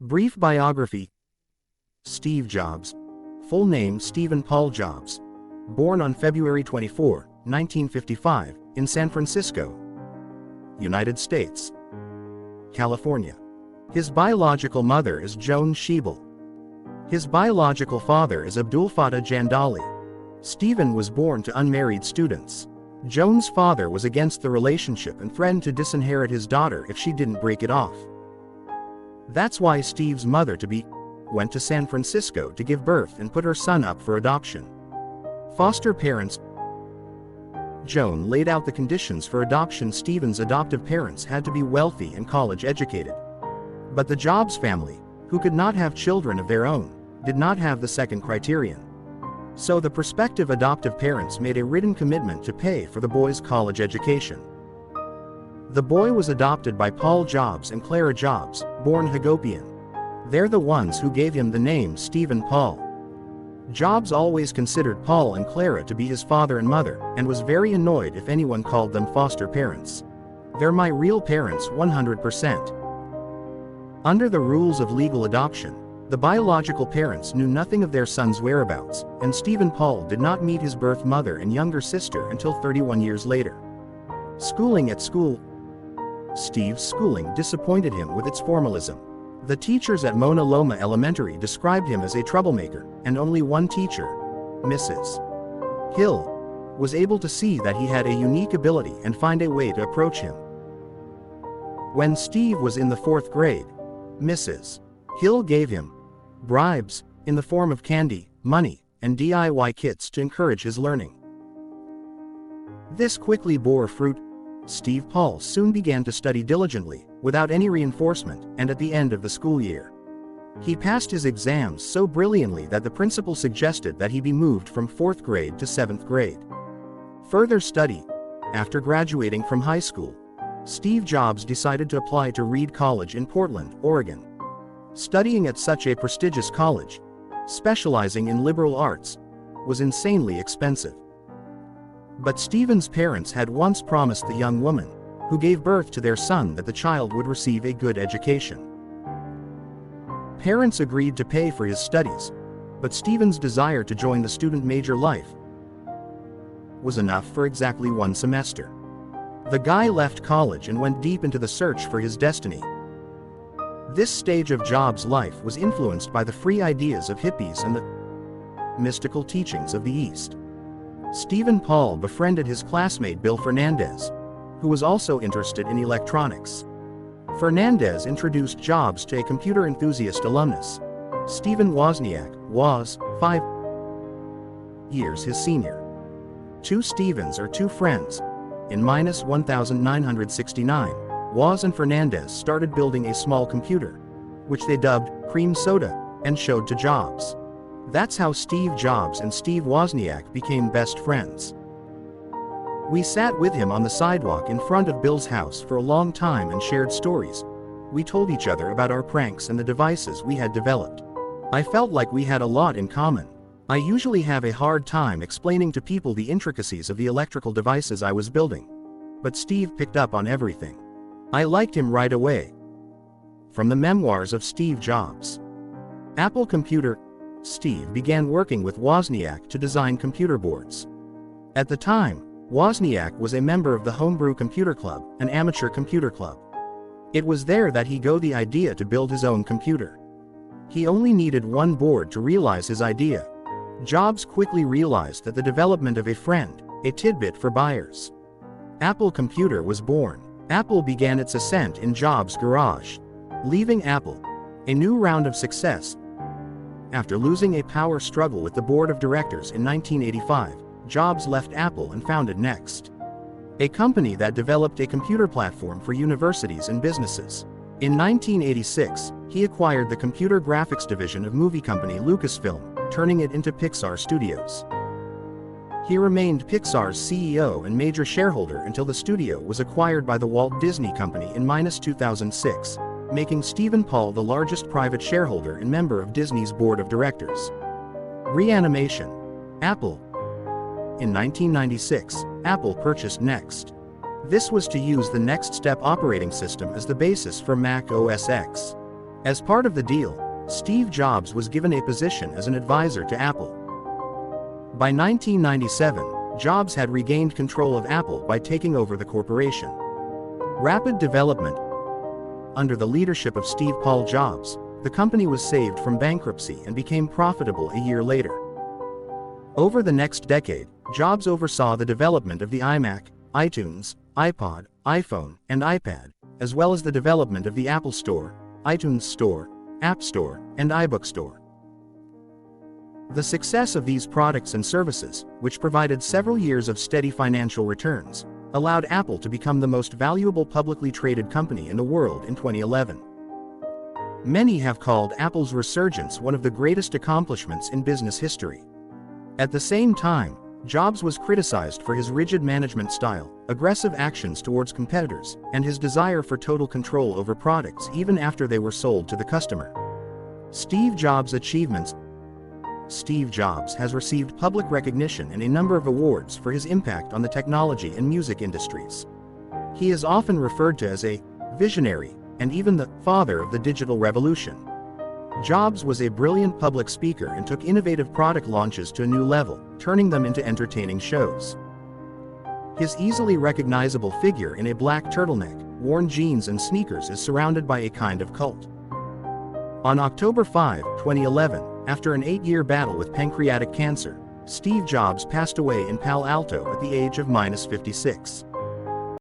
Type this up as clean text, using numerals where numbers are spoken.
Brief biography. Steve Jobs. Full name Stephen Paul Jobs. Born on February 24, 1955, in San Francisco, United States, California. His biological mother is Joan Schiebel. His biological father is Abdul Fattah Jandali. Stephen was born to unmarried students. Joan's father was against the relationship and threatened to disinherit his daughter if she didn't break it off. That's why Steve's mother-to-be went to San Francisco to give birth and put her son up for adoption. Foster parents. Joan laid out the conditions for adoption. Stephen's adoptive parents had to be wealthy and college-educated. But the Jobs family, who could not have children of their own, did not have the second criterion. So the prospective adoptive parents made a written commitment to pay for the boy's college education. The boy was adopted by Paul Jobs and Clara Jobs, born Hagopian. They're the ones who gave him the name Stephen Paul. Jobs always considered Paul and Clara to be his father and mother, and was very annoyed if anyone called them foster parents. They're my real parents 100%. Under the rules of legal adoption, the biological parents knew nothing of their son's whereabouts, and Stephen Paul did not meet his birth mother and younger sister until 31 years later. Schooling at school. Steve's schooling disappointed him with its formalism. The teachers at Mona Loma Elementary described him as a troublemaker, and only one teacher, Mrs. Hill, was able to see that he had a unique ability and find a way to approach him. When Steve was in the 4th grade, Mrs. Hill gave him bribes in the form of candy, money, and DIY kits to encourage his learning. This quickly bore fruit. Steve Paul soon began to study diligently, without any reinforcement, and at the end of the school year, he passed his exams so brilliantly that the principal suggested that he be moved from 4th grade to 7th grade. Further study. After graduating from high school, Steve Jobs decided to apply to Reed College in Portland, Oregon. Studying at such a prestigious college, specializing in liberal arts, was insanely expensive. But Stephen's parents had once promised the young woman, who gave birth to their son, that the child would receive a good education. Parents agreed to pay for his studies, but Stephen's desire to join the student major life was enough for exactly 1 semester. The guy left college and went deep into the search for his destiny. This stage of Jobs' life was influenced by the free ideas of hippies and the mystical teachings of the East. Stephen Paul befriended his classmate Bill Fernandez, who was also interested in electronics. Fernandez introduced Jobs to a computer enthusiast alumnus, Stephen Wozniak, was 5 years his senior. Two Stephens are two friends. In -1969, Woz and Fernandez started building a small computer, which they dubbed Cream Soda, and showed to Jobs. That's how Steve Jobs and Steve Wozniak became best friends. We sat with him on the sidewalk in front of Bill's house for a long time and shared stories. We told each other about our pranks and the devices we had developed. I felt like we had a lot in common. I usually have a hard time explaining to people the intricacies of the electrical devices I was building. But Steve picked up on everything. I liked him right away. From the Memoirs of Steve Jobs. Apple Computer. Steve began working with Wozniak to design computer boards. At the time, Wozniak was a member of the Homebrew Computer Club, an amateur computer club. It was there that he got the idea to build his own computer. He only needed one board to realize his idea. Jobs quickly realized that the development of a friend, a tidbit for buyers. Apple Computer was born. Apple began its ascent in Jobs' garage. Leaving Apple, a new round of success. After losing a power struggle with the board of directors in 1985, Jobs left Apple and founded Next, a company that developed a computer platform for universities and businesses. In 1986, he acquired the computer graphics division of movie company Lucasfilm, turning it into Pixar Studios. He remained Pixar's CEO and major shareholder until the studio was acquired by the Walt Disney Company in -2006. Making Stephen Paul the largest private shareholder and member of Disney's board of directors. Reanimation. Apple. In 1996, Apple purchased Next. This was to use the Next Step operating system as the basis for Mac OS X. As part of the deal, Steve Jobs was given a position as an advisor to Apple. By 1997, Jobs had regained control of Apple by taking over the corporation. Rapid development. Under the leadership of Steve Paul Jobs, the company was saved from bankruptcy and became profitable a year later. Over the next decade, Jobs oversaw the development of the iMac, iTunes, iPod, iPhone, and iPad, as well as the development of the Apple Store, iTunes Store, App Store, and iBook Store. The success of these products and services, which provided several years of steady financial returns, allowed Apple to become the most valuable publicly traded company in the world in 2011. Many have called Apple's resurgence one of the greatest accomplishments in business history. At the same time, Jobs was criticized for his rigid management style, aggressive actions towards competitors, and his desire for total control over products even after they were sold to the customer. Steve Jobs' achievements. Steve Jobs has received public recognition and a number of awards for his impact on the technology and music industries. He is often referred to as a visionary and even the father of the digital revolution. Jobs was a brilliant public speaker and took innovative product launches to a new level, turning them into entertaining shows. His easily recognizable figure in a black turtleneck, worn jeans and sneakers is surrounded by a kind of cult. On October 5, 2011, after an 8-year battle with pancreatic cancer, Steve Jobs passed away in Palo Alto at the age of -56.